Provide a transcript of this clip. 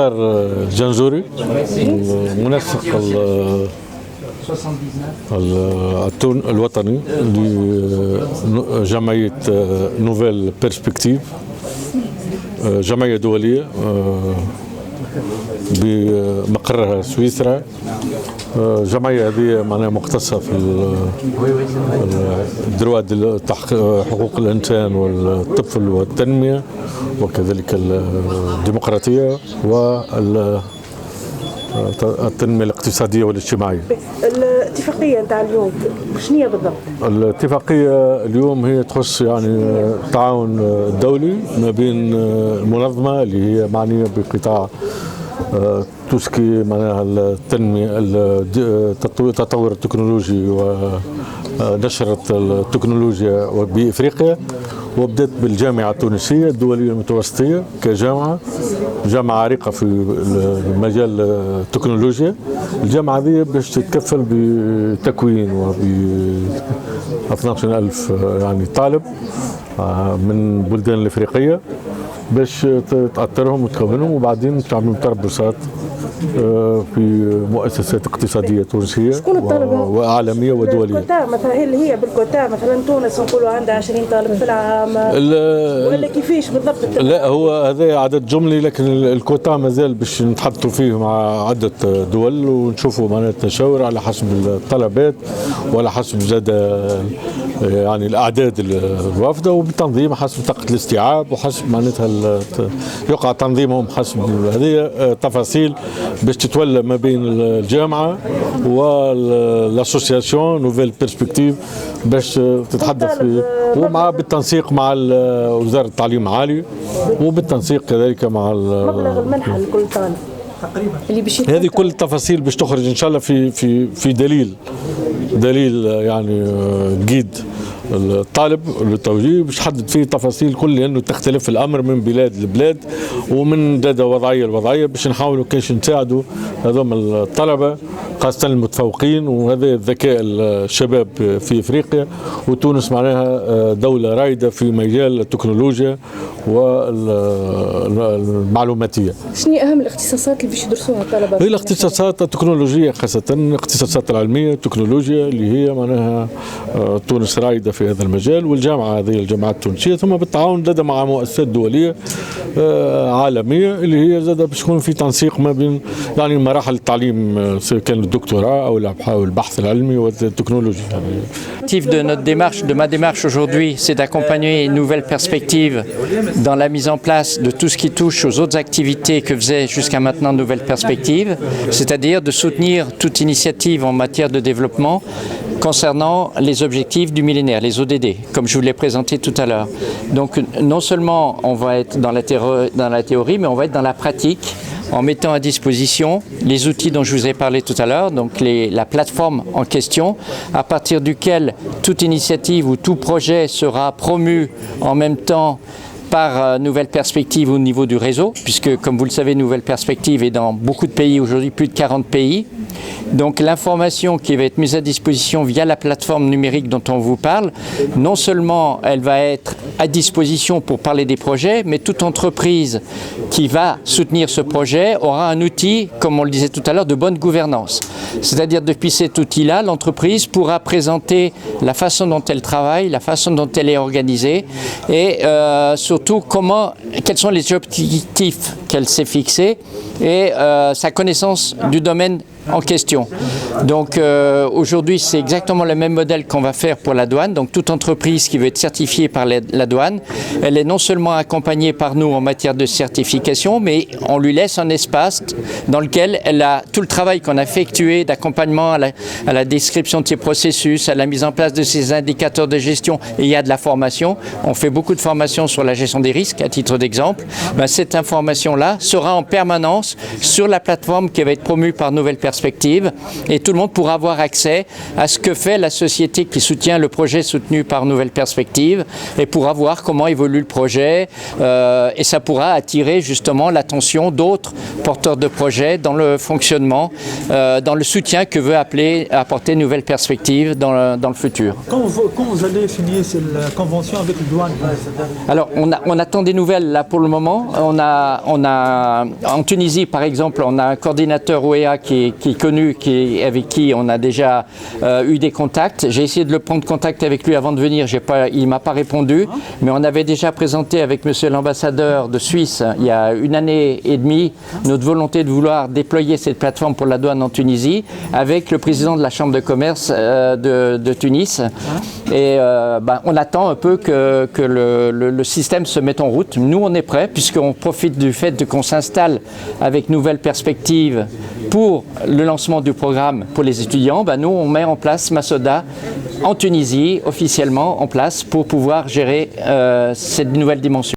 الجنزوري منسق الوطني لجمعية نوفيل بيرسبكتيف، جمعية دولية بمقرها سويسرا. الجمعية هذه معناها مختصة في حقوق الإنسان والطفل والتنمية وكذلك الديمقراطية والتنمية الاقتصادية والاجتماعية. الاتفاقية نتاع اليوم شنو هي بالضبط؟ الاتفاقية اليوم هي تخص يعني التعاون الدولي ما بين المنظمة اللي هي معنية بقطاع تسكي معناها التنمية التطور التكنولوجي ونشر التكنولوجيا بإفريقيا، وبدأت بالجامعة التونسية الدولية المتوسطية كجامعة عريقة في مجال التكنولوجيا. الجامعة هذه باش تتكفل بتكوين وب 12,000 يعني طالب من البلدان الإفريقية باش تأطرهم وتكونهم وبعدين تعملوا تربصات في مؤسسات اقتصادية تونسية وعالمية ودولية. مثلا هي بالكوتا مثلا تونس نقولوا عندها 20 طالب في العام ولا كيفاش بالضبط؟ لا، هو هذا عدد جملي، لكن الكوتا مازال باش نتحدثوا فيه مع عدة دول ونشوفوا معناها التشاور على حسب الطلبات وعلى حسب زاد يعني الأعداد الوافدة وبالتنظيم حسب طاقة الاستيعاب وحسب معناتها يقع تنظيمهم حسب هذه تفاصيل باش تتولى ما بين الجامعة والاسوسياسيون نوفيل بيرسبكتيف باش تتحدث ومع بالتنسيق مع وزارة التعليم العالي وبالتنسيق كذلك مع مبلغ المنحة لكل طالب تقريبا اللي باش هذه كل التفاصيل باش تخرج ان شاء الله في دليل يعني جيد الطالب للتوجيه باش تحدد فيه تفاصيل كل، لانه تختلف الامر من بلاد لبلاد ومن داده وضعيه لوضعيه باش نحاولوا كيش نساعدوا هذوما الطلبه خاصه المتفوقين. وهذا الذكاء الشباب في افريقيا، وتونس معناها دوله رائده في مجال التكنولوجيا والمعلوماتيه. شنو اهم الاختصاصات اللي باش يدرسوها الطلبه؟ هي الاختصاصات التكنولوجيه خاصه الاختصاصات العلميه التكنولوجيا اللي هي معناها تونس رائده في هذا المجال، والجامعه هذه الجامعات التونسيه ثم بالتعاون زاد مع مؤسسات دوليه عالميه اللي هي زاد باش يكون في تنسيق ما بين يعني مراحل التعليم سواء كان الدكتوراه او البحث العلمي والتكنولوجيا. L'objectif de ma démarche aujourd'hui, c'est d'accompagner une nouvelle perspective dans la mise en place de tout ce qui touche aux autres activités que faisait jusqu'à maintenant Nouvelle Perspective, c'est-à-dire de soutenir toute initiative en matière de développement concernant les objectifs du millénaire, les ODD, comme je vous l'ai présenté tout à l'heure. Donc non seulement on va être dans la théorie, mais on va être dans la pratique en mettant à disposition les outils dont je vous ai parlé tout à l'heure, donc la plateforme en question, à partir duquel toute initiative ou tout projet sera promu en même temps par Nouvelle Perspective au niveau du réseau, puisque comme vous le savez, Nouvelle Perspective est dans beaucoup de pays, aujourd'hui plus de 40 pays. Donc l'information qui va être mise à disposition via la plateforme numérique dont on vous parle, non seulement elle va être à disposition pour parler des projets, mais toute entreprise qui va soutenir ce projet aura un outil, comme on le disait tout à l'heure, de bonne gouvernance. C'est-à-dire depuis cet outil-là, l'entreprise pourra présenter la façon dont elle travaille, la façon dont elle est organisée et surtout quels sont les objectifs qu'elle s'est fixés et sa connaissance du domaine en question. Donc aujourd'hui, c'est exactement le même modèle qu'on va faire pour la douane. Donc toute entreprise qui veut être certifiée par la douane, elle est non seulement accompagnée par nous en matière de certification, mais on lui laisse un espace dans lequel elle a tout le travail qu'on a effectué d'accompagnement à la description de ses processus, à la mise en place de ses indicateurs de gestion, et il y a de la formation. On fait beaucoup de formation sur la gestion des risques, à titre d'exemple. Cette information-là sera en permanence sur la plateforme qui va être promue par Nouvelle Perspective perspectives et tout le monde pourra avoir accès à ce que fait la société qui soutient le projet soutenu par Nouvelles Perspectives et pourra voir comment évolue le projet et ça pourra attirer justement l'attention d'autres porteurs de projets dans le fonctionnement, dans le soutien que veut apporter Nouvelles Perspectives dans le futur. Quand vous allez signer cette convention avec le douane? Alors, on attend des nouvelles là pour le moment. On a en Tunisie, par exemple, on a un coordinateur OEA qui est connu, avec qui on a déjà eu des contacts. J'ai essayé de le prendre contact avec lui avant de venir. Il ne m'a pas répondu, mais on avait déjà présenté avec monsieur l'ambassadeur de Suisse, il y a 1 année et demie, notre volonté de vouloir déployer cette plateforme pour la douane en Tunisie avec le président de la Chambre de commerce de Tunis. Et on attend un peu que le système se mette en route. Nous, on est prêts, puisqu'on profite du fait qu'on s'installe avec Nouvelles Perspectives pour le lancement du programme pour les étudiants. Nous, on met en place Masoda en Tunisie, officiellement en place, pour pouvoir gérer cette nouvelle dimension.